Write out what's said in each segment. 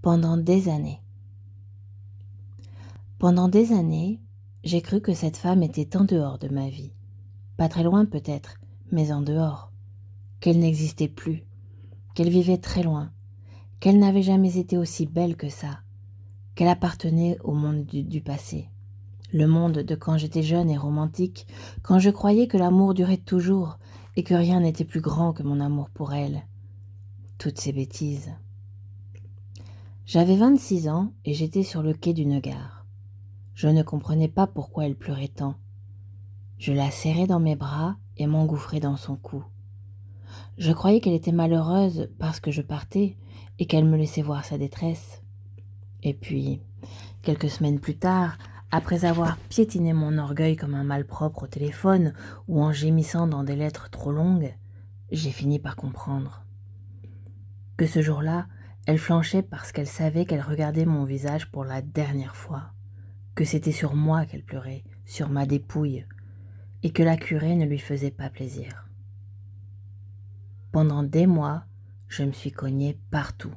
Pendant des années. Pendant des années, j'ai cru que cette femme était en dehors de ma vie. Pas très loin peut-être, mais en dehors. Qu'elle n'existait plus, qu'elle vivait très loin, qu'elle n'avait jamais été aussi belle que ça, qu'elle appartenait au monde du passé. Le monde de quand j'étais jeune et romantique, quand je croyais que l'amour durait toujours et que rien n'était plus grand que mon amour pour elle. Toutes ces bêtises. J'avais 26 ans et j'étais sur le quai d'une gare. Je ne comprenais pas pourquoi elle pleurait tant. Je la serrais dans mes bras et m'engouffrais dans son cou. Je croyais qu'elle était malheureuse parce que je partais et qu'elle me laissait voir sa détresse. Et puis, quelques semaines plus tard, après avoir piétiné mon orgueil comme un malpropre au téléphone ou en gémissant dans des lettres trop longues, j'ai fini par comprendre. Que ce jour-là, elle flanchait parce qu'elle savait qu'elle regardait mon visage pour la dernière fois, que c'était sur moi qu'elle pleurait, sur ma dépouille, et que la curée ne lui faisait pas plaisir. Pendant des mois, je me suis cognée partout.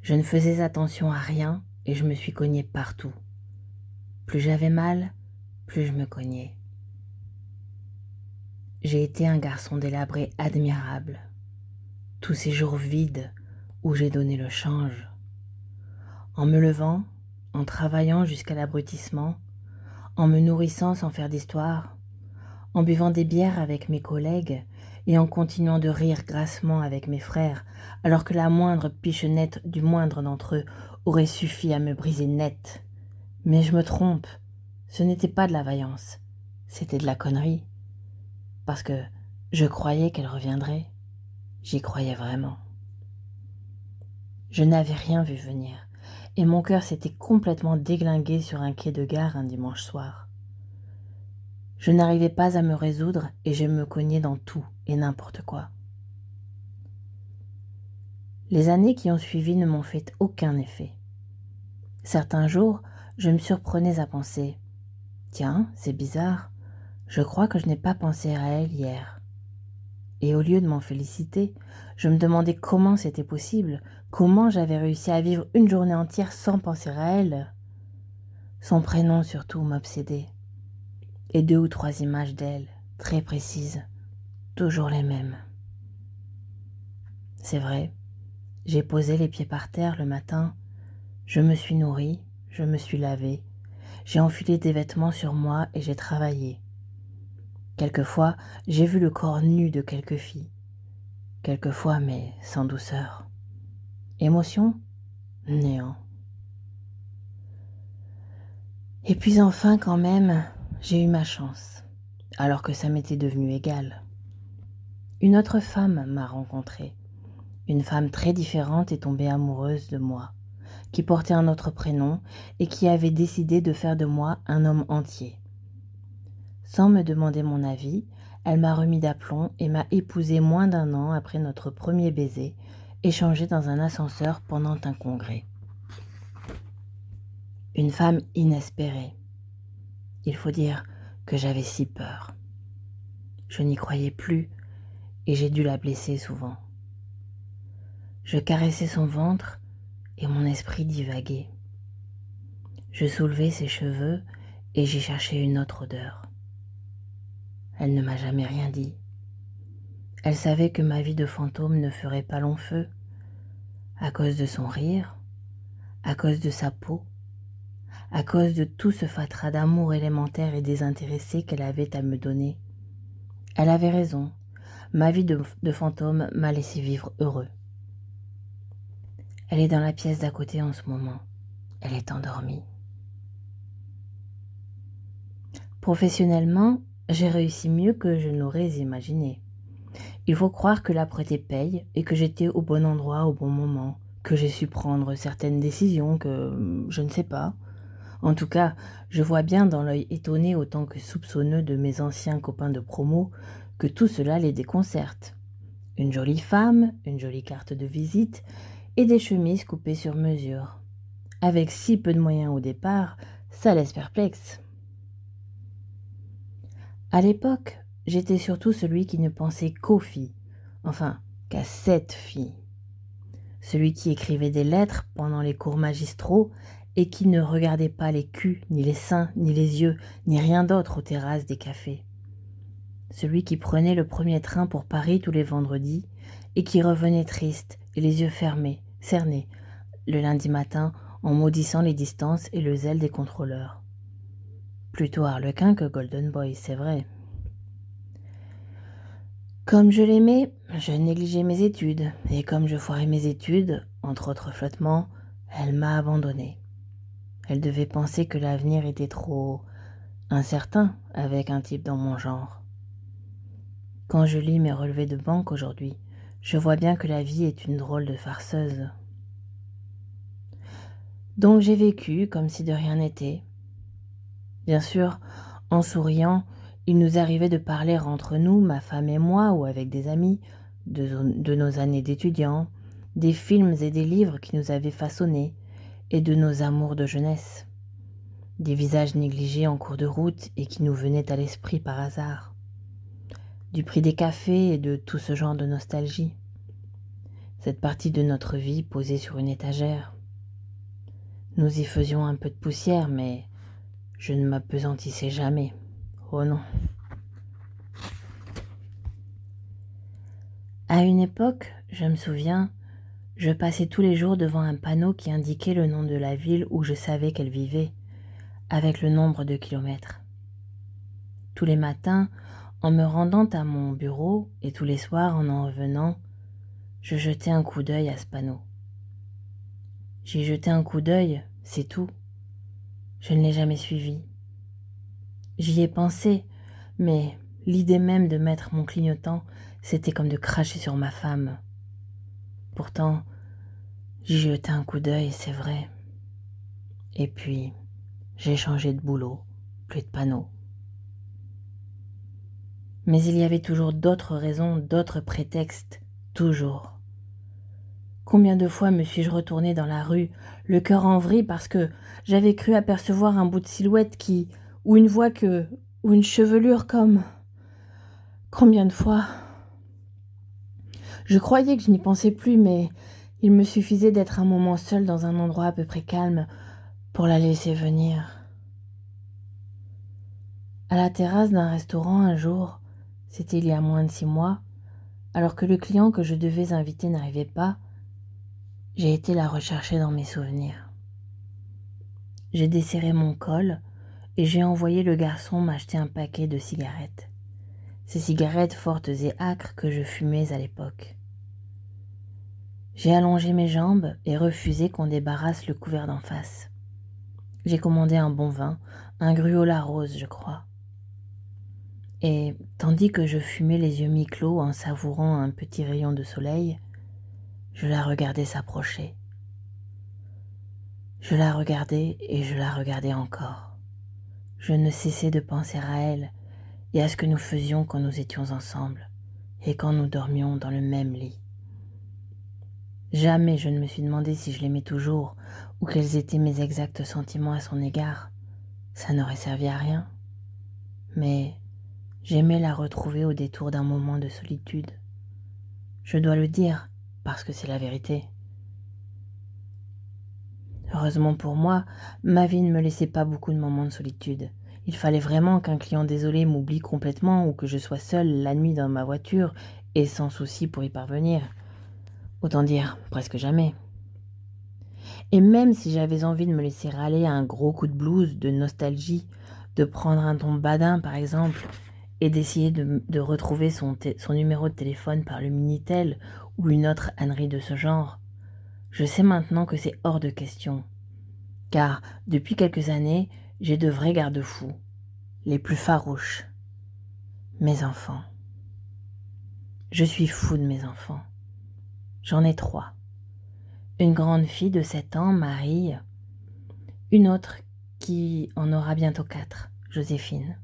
Je ne faisais attention à rien et je me suis cognée partout. Plus j'avais mal, plus je me cognais. J'ai été un garçon délabré admirable. Tous ces jours vides où j'ai donné le change. En me levant, en travaillant jusqu'à l'abrutissement, en me nourrissant sans faire d'histoire, en buvant des bières avec mes collègues et en continuant de rire grassement avec mes frères, alors que la moindre pichenette du moindre d'entre eux aurait suffi à me briser net. Mais je me trompe, ce n'était pas de la vaillance, c'était de la connerie. Parce que je croyais qu'elle reviendrait, j'y croyais vraiment. Je n'avais rien vu venir, et mon cœur s'était complètement déglingué sur un quai de gare un dimanche soir. Je n'arrivais pas à me résoudre et je me cognais dans tout et n'importe quoi. Les années qui ont suivi ne m'ont fait aucun effet. Certains jours, je me surprenais à penser « Tiens, c'est bizarre, je crois que je n'ai pas pensé à elle hier. » Et au lieu de m'en féliciter, je me demandais comment c'était possible, comment j'avais réussi à vivre une journée entière sans penser à elle. Son prénom surtout m'obsédait. Et 2 ou 3 images d'elle, très précises, toujours les mêmes. C'est vrai, j'ai posé les pieds par terre le matin, je me suis nourrie, je me suis lavée, j'ai enfilé des vêtements sur moi et j'ai travaillé. Quelquefois, j'ai vu le corps nu de quelques filles. Quelquefois, mais sans douceur. Émotion ? Néant. Et puis enfin, quand même, j'ai eu ma chance, alors que ça m'était devenu égal. Une autre femme m'a rencontrée. Une femme très différente est tombée amoureuse de moi, qui portait un autre prénom et qui avait décidé de faire de moi un homme entier. Sans me demander mon avis, elle m'a remis d'aplomb et m'a épousé moins d'1 an après notre premier baiser, échangé dans un ascenseur pendant un congrès. Une femme inespérée. Il faut dire que j'avais si peur. Je n'y croyais plus et j'ai dû la blesser souvent. Je caressais son ventre et mon esprit divaguait. Je soulevais ses cheveux et j'y cherchais une autre odeur. Elle ne m'a jamais rien dit. Elle savait que ma vie de fantôme ne ferait pas long feu, à cause de son rire, à cause de sa peau, à cause de tout ce fatras d'amour élémentaire et désintéressé qu'elle avait à me donner. Elle avait raison, ma vie de fantôme m'a laissé vivre heureux. Elle est dans la pièce d'à côté en ce moment. Elle est endormie. Professionnellement, j'ai réussi mieux que je n'aurais imaginé. Il faut croire que l'âpreté paye et que j'étais au bon endroit au bon moment, que j'ai su prendre certaines décisions que je ne sais pas. En tout cas, je vois bien dans l'œil étonné autant que soupçonneux de mes anciens copains de promo que tout cela les déconcerte. Une jolie femme, une jolie carte de visite et des chemises coupées sur mesure. Avec si peu de moyens au départ, ça laisse perplexe. À l'époque, j'étais surtout celui qui ne pensait qu'aux filles, enfin qu'à cette fille. celui qui écrivait des lettres pendant les cours magistraux et qui ne regardait pas les culs, ni les seins, ni les yeux, ni rien d'autre aux terrasses des cafés. Celui qui prenait le premier train pour Paris tous les vendredis et qui revenait triste et les yeux fermés, cernés, le lundi matin en maudissant les distances et le zèle des contrôleurs. Plutôt harlequin que Golden Boy, c'est vrai. Comme je l'aimais, je négligeais mes études, et comme je foirais mes études, entre autres flottements, elle m'a abandonnée. Elle devait penser que l'avenir était trop incertain avec un type dans mon genre. Quand je lis mes relevés de banque aujourd'hui, je vois bien que la vie est une drôle de farceuse. Donc j'ai vécu comme si de rien n'était. Bien sûr, en souriant, il nous arrivait de parler entre nous, ma femme et moi, ou avec des amis, de nos années d'étudiants, des films et des livres qui nous avaient façonnés, et de nos amours de jeunesse, des visages négligés en cours de route et qui nous venaient à l'esprit par hasard, du prix des cafés et de tout ce genre de nostalgie, cette partie de notre vie posée sur une étagère. Nous y faisions un peu de poussière, mais je ne m'apesantissais jamais. Oh non. À une époque, je me souviens, je passais tous les jours devant un panneau qui indiquait le nom de la ville où je savais qu'elle vivait, avec le nombre de kilomètres. Tous les matins, en me rendant à mon bureau et tous les soirs en revenant, je jetais un coup d'œil à ce panneau. J'y jeté un coup d'œil, c'est tout. Je ne l'ai jamais suivi. J'y ai pensé, mais l'idée même de mettre mon clignotant, c'était comme de cracher sur ma femme. Pourtant, j'y jetai un coup d'œil, c'est vrai. Et puis, j'ai changé de boulot, plus de panneaux. Mais il y avait toujours d'autres raisons, d'autres prétextes, toujours. Combien de fois me suis-je retournée dans la rue, le cœur en vrille parce que j'avais cru apercevoir un bout de silhouette ou une voix ou une chevelure comme... Combien de fois? Je croyais que je n'y pensais plus, mais il me suffisait d'être un moment seul dans un endroit à peu près calme pour la laisser venir. À la terrasse d'un restaurant un jour, c'était il y a moins de 6 mois, alors que le client que je devais inviter n'arrivait pas, j'ai été la rechercher dans mes souvenirs. J'ai desserré mon col et j'ai envoyé le garçon m'acheter un paquet de cigarettes. Ces cigarettes fortes et âcres que je fumais à l'époque. J'ai allongé mes jambes et refusé qu'on débarrasse le couvert d'en face. J'ai commandé un bon vin, un gruola rose, je crois. Et tandis que je fumais les yeux mi-clos en savourant un petit rayon de soleil, je la regardais s'approcher. Je la regardais et je la regardais encore. Je ne cessais de penser à elle et à ce que nous faisions quand nous étions ensemble et quand nous dormions dans le même lit. Jamais je ne me suis demandé si je l'aimais toujours ou quels étaient mes exacts sentiments à son égard. Ça n'aurait servi à rien. Mais j'aimais la retrouver au détour d'un moment de solitude. Je dois le dire, parce que c'est la vérité. Heureusement pour moi, ma vie ne me laissait pas beaucoup de moments de solitude. Il fallait vraiment qu'un client désolé m'oublie complètement ou que je sois seule la nuit dans ma voiture et sans souci pour y parvenir. Autant dire, presque jamais. Et même si j'avais envie de me laisser râler à un gros coup de blues, de nostalgie, de prendre un ton badin par exemple, et d'essayer de retrouver son numéro de téléphone par le Minitel ou une autre ânerie de ce genre, je sais maintenant que c'est hors de question. Car depuis quelques années, j'ai de vrais garde-fous, les plus farouches. Mes enfants. Je suis fou de mes enfants. J'en ai 3. Une grande fille de 7 ans, Marie, une autre qui en aura bientôt 4, Joséphine,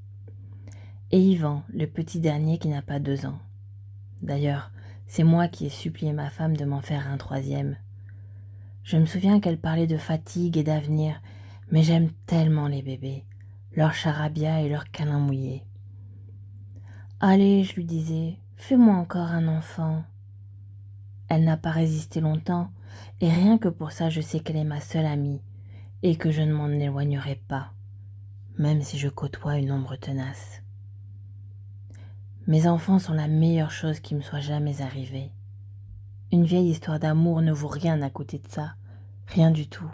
et Yvan, le petit dernier qui n'a pas 2 ans. D'ailleurs, c'est moi qui ai supplié ma femme de m'en faire un 3e. Je me souviens qu'elle parlait de fatigue et d'avenir, mais j'aime tellement les bébés, leurs charabia et leurs câlins mouillés. Allez, je lui disais, fais-moi encore un enfant. Elle n'a pas résisté longtemps, Et rien que pour ça, je sais qu'elle est ma seule amie et que je ne m'en éloignerai pas, même si je côtoie une ombre tenace. Mes enfants sont la meilleure chose qui me soit jamais arrivée. Une vieille histoire d'amour ne vaut rien à côté de ça, rien du tout.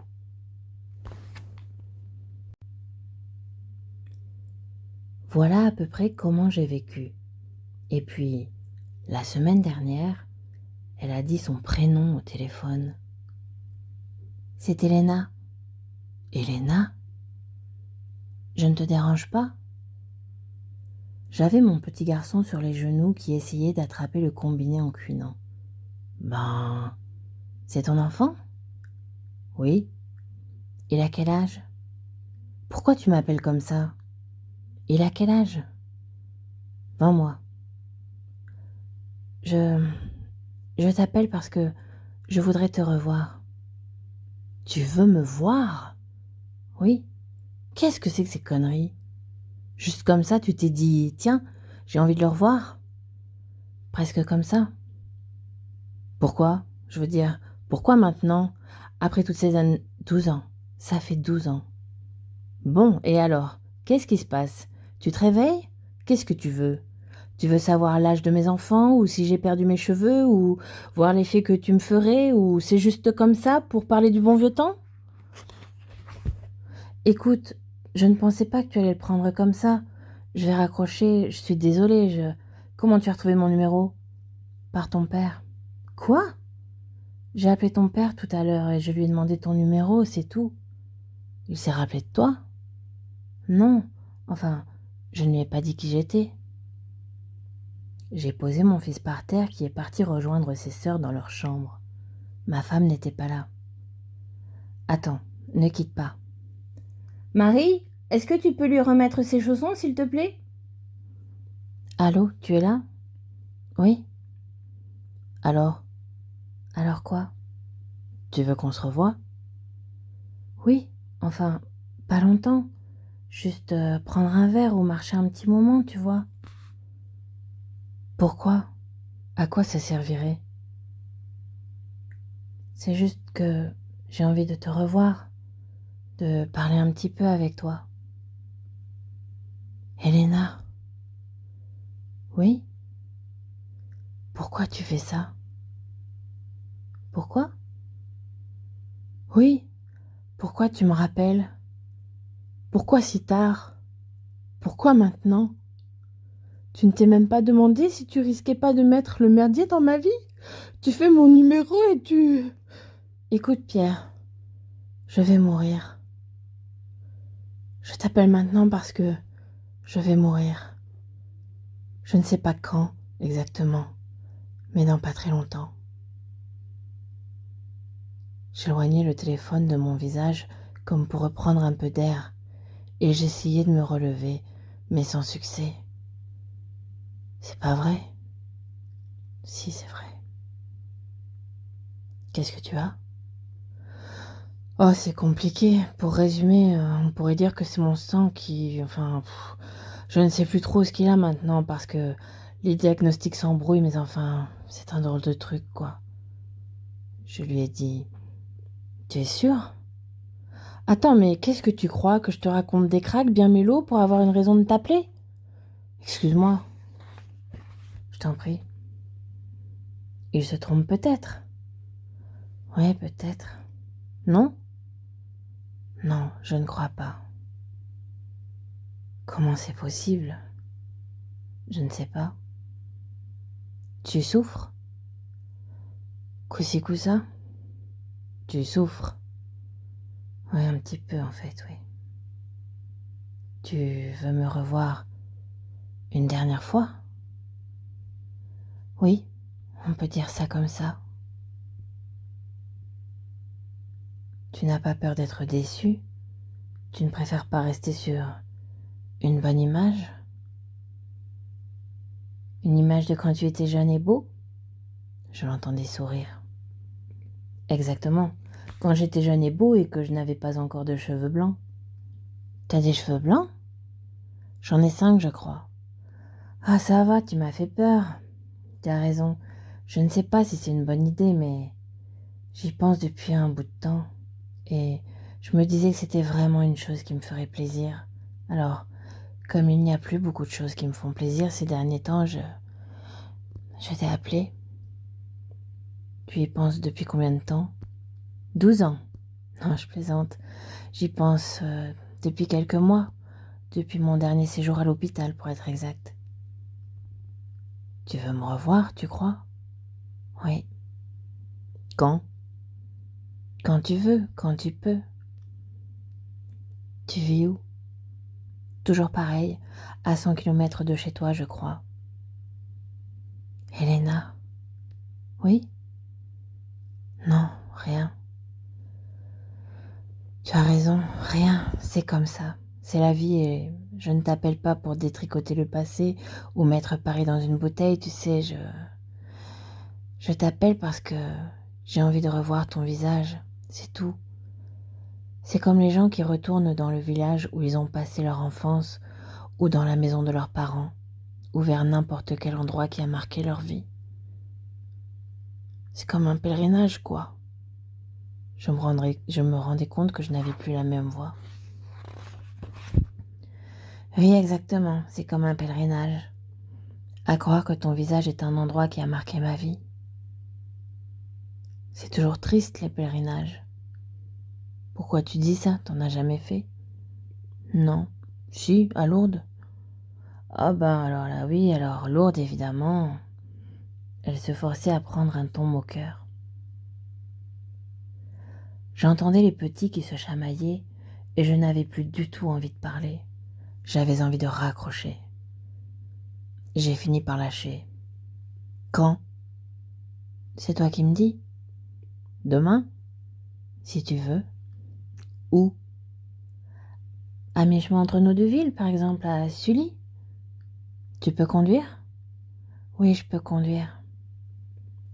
Voilà à peu près comment j'ai vécu. Et puis, la semaine dernière, elle a dit son prénom au téléphone. C'est Elena. Elena? Je ne te dérange pas? J'avais mon petit garçon sur les genoux qui essayait d'attraper le combiné en cuinant. Ben, c'est ton enfant? Oui. Il a quel âge? Pourquoi tu m'appelles comme ça? Il a quel âge? 20 mois. Je t'appelle parce que je voudrais te revoir. Tu veux me voir? Oui. Qu'est-ce que c'est que ces conneries? Juste comme ça, tu t'es dit, tiens, j'ai envie de le revoir? Presque comme ça. Pourquoi? Je veux dire, pourquoi maintenant? Après toutes ces années... 12 ans. Ça fait 12 ans. Bon, et alors? Qu'est-ce qui se passe? Tu te réveilles? Qu'est-ce que tu veux? Tu veux savoir l'âge de mes enfants, ou si j'ai perdu mes cheveux, ou voir l'effet que tu me ferais, ou c'est juste comme ça pour parler du bon vieux temps? Écoute, je ne pensais pas que tu allais le prendre comme ça. Je vais raccrocher, je suis désolée, Comment tu as retrouvé mon numéro? Par ton père. Quoi? J'ai appelé ton père tout à l'heure et je lui ai demandé ton numéro, c'est tout. Il s'est rappelé de toi? Non, enfin, je ne lui ai pas dit qui j'étais. J'ai posé mon fils par terre qui est parti rejoindre ses sœurs dans leur chambre. Ma femme n'était pas là. Attends, ne quitte pas. Marie, est-ce que tu peux lui remettre ses chaussons, s'il te plaît? Allô, tu es là? Oui. Alors? Alors quoi? Tu veux qu'on se revoie? Oui, enfin, pas longtemps. Juste prendre un verre ou marcher un petit moment, tu vois. Pourquoi? À quoi ça servirait? C'est juste que j'ai envie de te revoir, de parler un petit peu avec toi. Elena? Oui? Pourquoi tu fais ça? Pourquoi? Oui, pourquoi tu me rappelles? Pourquoi si tard? Pourquoi maintenant? Tu ne t'es même pas demandé si tu risquais pas de mettre le merdier dans ma vie? Tu fais mon numéro et tu... Écoute, Pierre, je vais mourir. Je t'appelle maintenant parce que je vais mourir. Je ne sais pas quand exactement, mais dans pas très longtemps. J'éloignai le téléphone de mon visage comme pour reprendre un peu d'air, et j'essayais de me relever, mais sans succès. C'est pas vrai? Si, c'est vrai. Qu'est-ce que tu as? Oh, c'est compliqué. Pour résumer, on pourrait dire que c'est mon sang qui... Enfin, je ne sais plus trop ce qu'il a maintenant parce que les diagnostics s'embrouillent, mais enfin, c'est un drôle de truc, quoi. Je lui ai dit, tu es sûr? Attends, mais qu'est-ce que tu crois? Que je te raconte des cracks bien mélo pour avoir une raison de t'appeler? Excuse-moi, je t'en prie. Il se trompe peut-être. Ouais, peut-être. Non? Non, je ne crois pas. Comment c'est possible? Je ne sais pas. Tu souffres? Coussi coussa? Tu souffres? Oui, un petit peu en fait, oui. Tu veux me revoir une dernière fois? Oui, on peut dire ça comme ça. Tu n'as pas peur d'être déçu? Tu ne préfères pas rester sur une bonne image? Une image de quand tu étais jeune et beau? Je l'entendais sourire. Exactement, quand j'étais jeune et beau et que je n'avais pas encore de cheveux blancs. T'as des cheveux blancs? J'en ai 5, je crois. Ah, ça va, tu m'as fait peur. Tu as raison. Je ne sais pas si c'est une bonne idée, mais J'y pense depuis un bout de temps et je me disais que c'était vraiment une chose qui me ferait plaisir. Alors, comme il n'y a plus beaucoup de choses qui me font plaisir ces derniers temps, je t'ai appelé. Tu y penses depuis combien de temps? 12 ans. Non, je plaisante. J'y pense depuis quelques mois, depuis mon dernier séjour à l'hôpital pour être exact. Tu veux me revoir, tu crois? Oui. Quand? Quand tu veux, quand tu peux. Tu vis où? Toujours pareil, à 100 kilomètres de chez toi, je crois. Helena? Oui? Non, rien. Tu as raison, rien, c'est comme ça. C'est la vie et je ne t'appelle pas pour détricoter le passé ou mettre Paris dans une bouteille, tu sais, je t'appelle parce que j'ai envie de revoir ton visage, c'est tout. C'est comme les gens qui retournent dans le village où ils ont passé leur enfance ou dans la maison de leurs parents ou vers n'importe quel endroit qui a marqué leur vie. C'est comme un pèlerinage, quoi. Je me rendais compte que je n'avais plus la même voix. Oui, exactement, c'est comme un pèlerinage. À croire que ton visage est un endroit qui a marqué ma vie. C'est toujours triste, les pèlerinages. Pourquoi tu dis ça? T'en as jamais fait? Non. Si, à Lourdes. Ah ben alors là, oui, alors Lourdes, évidemment. Elle se forçait à prendre un ton moqueur. J'entendais les petits qui se chamaillaient et je n'avais plus du tout envie de parler. J'avais envie de raccrocher. J'ai fini par lâcher. Quand? C'est toi qui me dis. Demain? Si tu veux. Où? À mi-chemin entre nos deux villes, par exemple, à Sully. Tu peux conduire? Oui, je peux conduire.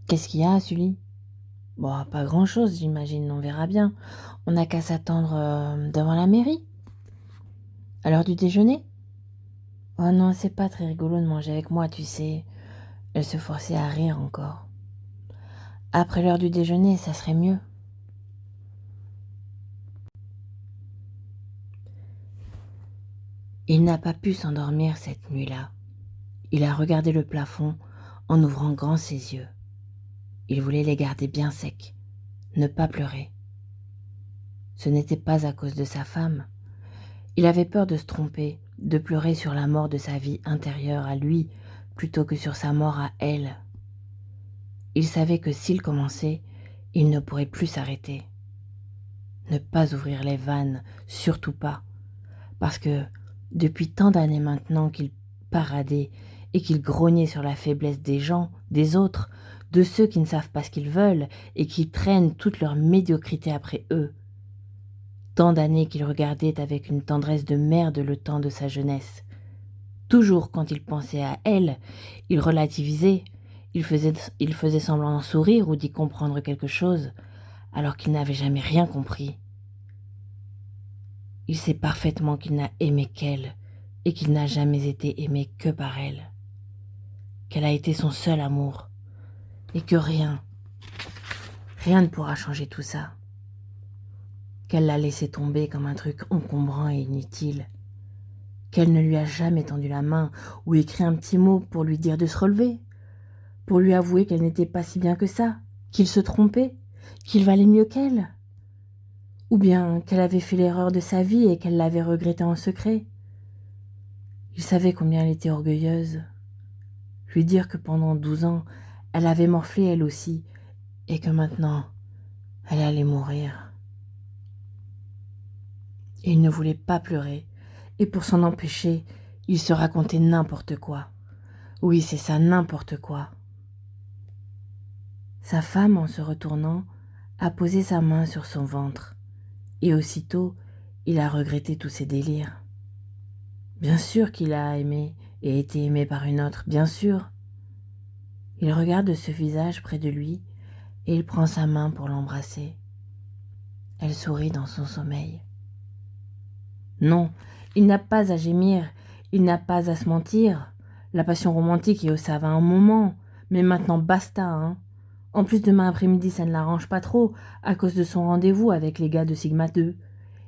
Qu'est-ce qu'il y a à Sully? Bon, pas grand-chose, j'imagine, on verra bien. On n'a qu'à s'attendre devant la mairie. À l'heure du déjeuner? Oh non, c'est pas très rigolo de manger avec moi, tu sais. Elle se forçait à rire encore. Après l'heure du déjeuner, ça serait mieux. Il n'a pas pu s'endormir cette nuit-là. Il a regardé le plafond en ouvrant grand ses yeux. Il voulait les garder bien secs, ne pas pleurer. Ce n'était pas à cause de sa femme. Il avait peur de se tromper, de pleurer sur la mort de sa vie intérieure à lui, plutôt que sur sa mort à elle. Il savait que s'il commençait, il ne pourrait plus s'arrêter. Ne pas ouvrir les vannes, surtout pas, parce que depuis tant d'années maintenant qu'il paradait et qu'il grognait sur la faiblesse des gens, des autres, de ceux qui ne savent pas ce qu'ils veulent et qui traînent toute leur médiocrité après eux. Tant d'années qu'il regardait avec une tendresse de merde le temps de sa jeunesse. Toujours quand il pensait à elle, il relativisait, il faisait semblant d'en sourire ou d'y comprendre quelque chose, alors qu'il n'avait jamais rien compris. Il sait parfaitement qu'il n'a aimé qu'elle et qu'il n'a jamais été aimé que par elle. Qu'elle a été son seul amour et que rien ne pourra changer tout ça. Qu'elle l'a laissé tomber comme un truc encombrant et inutile. Qu'elle ne lui a jamais tendu la main ou écrit un petit mot pour lui dire de se relever, pour lui avouer qu'elle n'était pas si bien que ça, qu'il se trompait, qu'il valait mieux qu'elle. Ou bien qu'elle avait fait l'erreur de sa vie et qu'elle l'avait regretté en secret. Il savait combien elle était orgueilleuse. Lui dire que pendant 12 ans, elle avait morflé elle aussi, et que maintenant, elle allait mourir. Et il ne voulait pas pleurer, et pour s'en empêcher, il se racontait n'importe quoi. Oui, c'est ça, n'importe quoi. Sa femme, en se retournant, a posé sa main sur son ventre, et aussitôt, il a regretté tous ses délires. Bien sûr qu'il a aimé et été aimé par une autre, bien sûr. Il regarde ce visage près de lui, et il prend sa main pour l'embrasser. Elle sourit dans son sommeil. Non, il n'a pas à gémir, il n'a pas à se mentir. La passion romantique, ça va un moment, mais maintenant basta, hein. En plus, demain après-midi, ça ne l'arrange pas trop, à cause de son rendez-vous avec les gars de Sigma 2.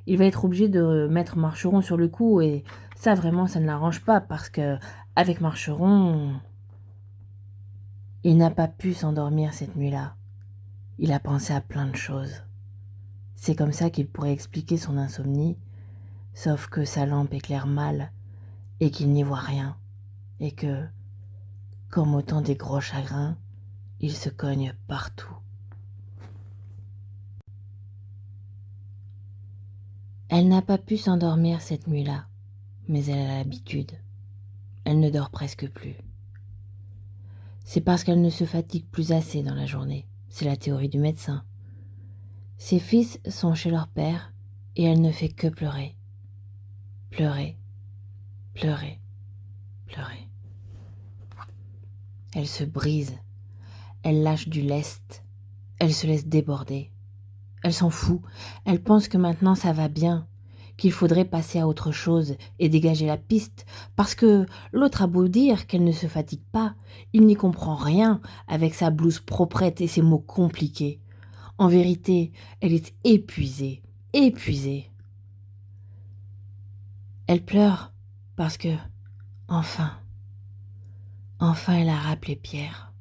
Il va être obligé de mettre Marcheron sur le coup, et ça, vraiment, ça ne l'arrange pas, parce que, avec Marcheron, il n'a pas pu s'endormir cette nuit-là. Il a pensé à plein de choses. C'est comme ça qu'il pourrait expliquer son insomnie, sauf que sa lampe éclaire mal, et qu'il n'y voit rien, et que, comme autant des gros chagrins, il se cogne partout. Elle n'a pas pu s'endormir cette nuit-là, mais elle a l'habitude. Elle ne dort presque plus. C'est parce qu'elle ne se fatigue plus assez dans la journée. C'est la théorie du médecin. Ses fils sont chez leur père et elle ne fait que pleurer. Pleurer, pleurer, pleurer. Elle se brise. Elle lâche du lest. Elle se laisse déborder. Elle s'en fout. Elle pense que maintenant ça va bien, qu'il faudrait passer à autre chose et dégager la piste, parce que l'autre a beau dire qu'elle ne se fatigue pas, il n'y comprend rien avec sa blouse proprette et ses mots compliqués. En vérité, elle est épuisée, épuisée. Elle pleure parce que, enfin elle a rappelé Pierre.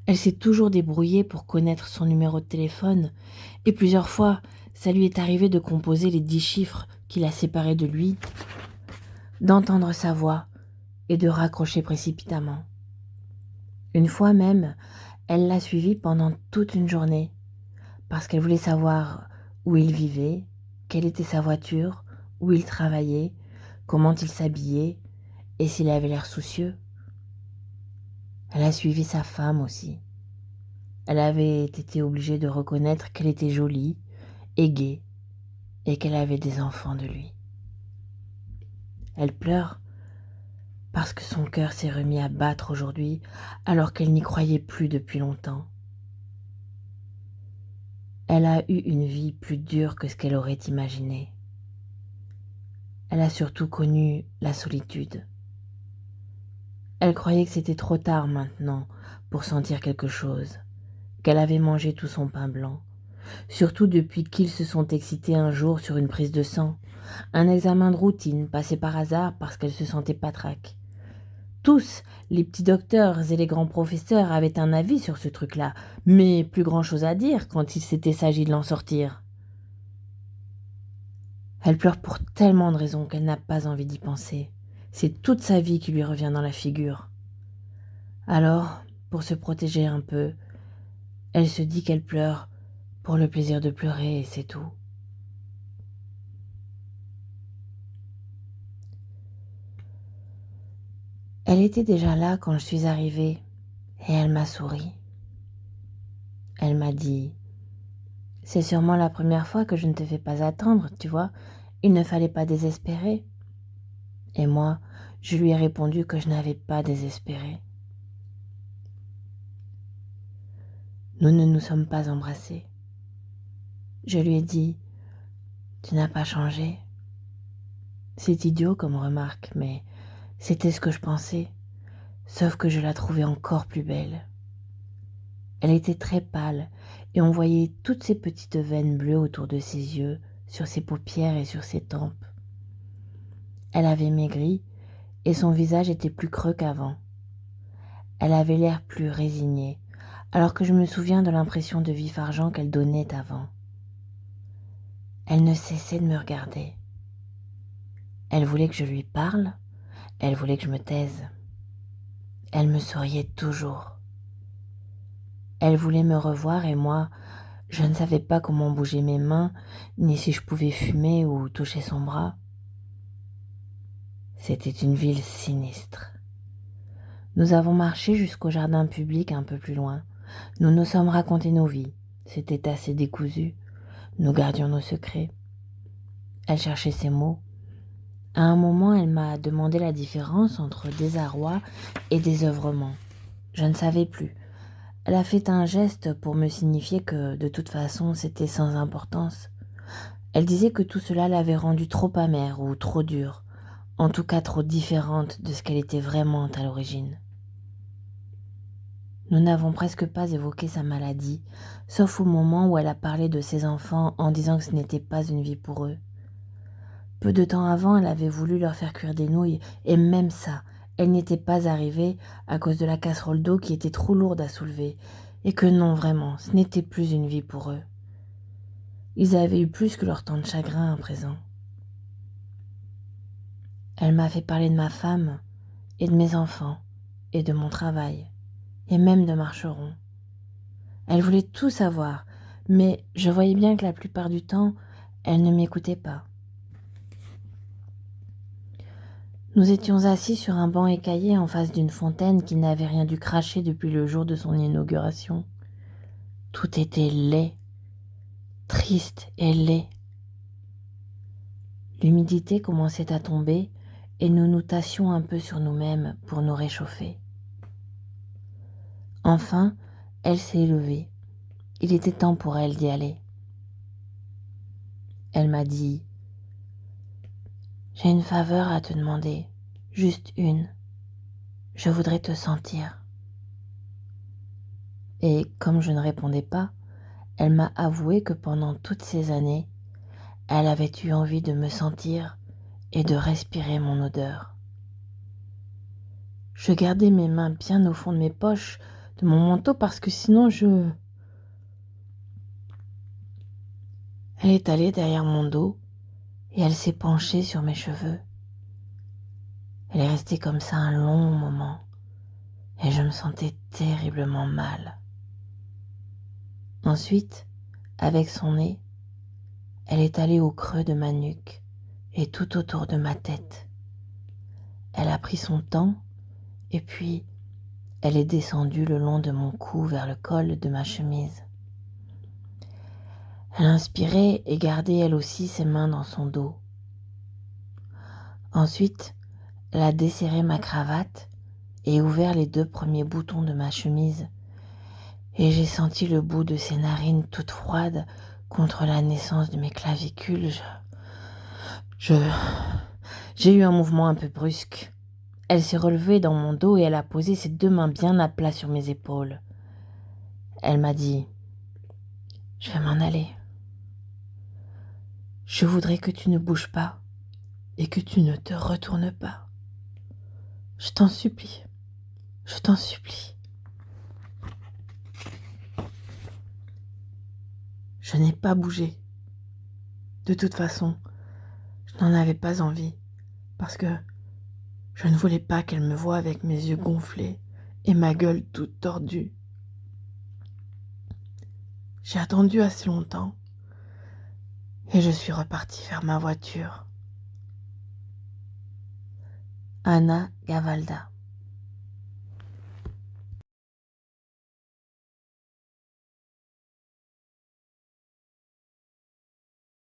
Elle s'est toujours débrouillée pour connaître son numéro de téléphone, et plusieurs fois, ça lui est arrivé de composer les 10 chiffres qui la séparaient de lui, d'entendre sa voix et de raccrocher précipitamment. Une fois même, elle l'a suivi pendant toute une journée, parce qu'elle voulait savoir où il vivait, quelle était sa voiture, où il travaillait, comment il s'habillait, et s'il avait l'air soucieux. Elle a suivi sa femme aussi. Elle avait été obligée de reconnaître qu'elle était jolie et gaie, et qu'elle avait des enfants de lui. Elle pleure parce que son cœur s'est remis à battre aujourd'hui alors qu'elle n'y croyait plus depuis longtemps. Elle a eu une vie plus dure que ce qu'elle aurait imaginé. Elle a surtout connu la solitude. Elle croyait que c'était trop tard maintenant pour sentir quelque chose, qu'elle avait mangé tout son pain blanc, surtout depuis qu'ils se sont excités un jour sur une prise de sang, un examen de routine passé par hasard parce qu'elle se sentait patraque. Tous, les petits docteurs et les grands professeurs avaient un avis sur ce truc-là, mais plus grand-chose à dire quand il s'était s'agi de l'en sortir. Elle pleure pour tellement de raisons qu'elle n'a pas envie d'y penser. C'est toute sa vie qui lui revient dans la figure. Alors, pour se protéger un peu, elle se dit qu'elle pleure pour le plaisir de pleurer et c'est tout. Elle était déjà là quand je suis arrivée et elle m'a souri. Elle m'a dit « C'est sûrement la première fois que je ne te fais pas attendre, tu vois, il ne fallait pas désespérer. » Et moi, je lui ai répondu que je n'avais pas désespéré. Nous ne nous sommes pas embrassés. Je lui ai dit « Tu n'as pas changé. » C'est idiot comme remarque, mais c'était ce que je pensais, sauf que je la trouvais encore plus belle. Elle était très pâle et on voyait toutes ces petites veines bleues autour de ses yeux, sur ses paupières et sur ses tempes. Elle avait maigri et son visage était plus creux qu'avant. Elle avait l'air plus résignée, alors que je me souviens de l'impression de vif argent qu'elle donnait avant. Elle ne cessait de me regarder. Elle voulait que je lui parle, elle voulait que je me taise. Elle me souriait toujours. Elle voulait me revoir et moi, je ne savais pas comment bouger mes mains, ni si je pouvais fumer ou toucher son bras. C'était une ville sinistre. Nous avons marché jusqu'au jardin public un peu plus loin. Nous nous sommes raconté nos vies. C'était assez décousu. Nous gardions nos secrets. Elle cherchait ses mots. À un moment, elle m'a demandé la différence entre désarroi et désœuvrement. Je ne savais plus. Elle a fait un geste pour me signifier que, de toute façon, c'était sans importance. Elle disait que tout cela l'avait rendue trop amère ou trop dure, en tout cas trop différente de ce qu'elle était vraiment à l'origine. Nous n'avons presque pas évoqué sa maladie, sauf au moment où elle a parlé de ses enfants en disant que ce n'était pas une vie pour eux. Peu de temps avant, elle avait voulu leur faire cuire des nouilles, et même ça, elle n'y était pas arrivée à cause de la casserole d'eau qui était trop lourde à soulever, et que non, vraiment, ce n'était plus une vie pour eux. Ils avaient eu plus que leur temps de chagrin à présent. Elle m'a fait parler de ma femme, et de mes enfants, et de mon travail, et même de Marcheron. Elle voulait tout savoir, mais je voyais bien que la plupart du temps, elle ne m'écoutait pas. Nous étions assis sur un banc écaillé en face d'une fontaine qui n'avait rien dû cracher depuis le jour de son inauguration. Tout était laid, triste et laid. L'humidité commençait à tomber et nous nous tassions un peu sur nous-mêmes pour nous réchauffer. Enfin, elle s'est levée. Il était temps pour elle d'y aller. Elle m'a dit « J'ai une faveur à te demander, juste une. Je voudrais te sentir. » Et comme je ne répondais pas, elle m'a avoué que pendant toutes ces années, elle avait eu envie de me sentir et de respirer mon odeur. Je gardais mes mains bien au fond de mes poches de mon manteau parce que sinon Elle est allée derrière mon dos et elle s'est penchée sur mes cheveux. Elle est restée comme ça un long moment et je me sentais terriblement mal. Ensuite, avec son nez, elle est allée au creux de ma nuque et tout autour de ma tête. Elle a pris son temps et puis elle est descendue le long de mon cou vers le col de ma chemise. Elle inspirait et gardait elle aussi ses mains dans son dos. Ensuite, elle a desserré ma cravate et ouvert les 2 premiers boutons de ma chemise et j'ai senti le bout de ses narines toutes froides contre la naissance de mes clavicules. J'ai eu un mouvement un peu brusque. Elle s'est relevée dans mon dos et elle a posé ses 2 mains bien à plat sur mes épaules. Elle m'a dit « Je vais m'en aller. Je voudrais que tu ne bouges pas et que tu ne te retournes pas. Je t'en supplie, je t'en supplie. » Je n'ai pas bougé. De toute façon, je n'en avais pas envie parce que je ne voulais pas qu'elle me voie avec mes yeux gonflés et ma gueule toute tordue. J'ai attendu assez longtemps et je suis repartie vers ma voiture. Anna Gavalda.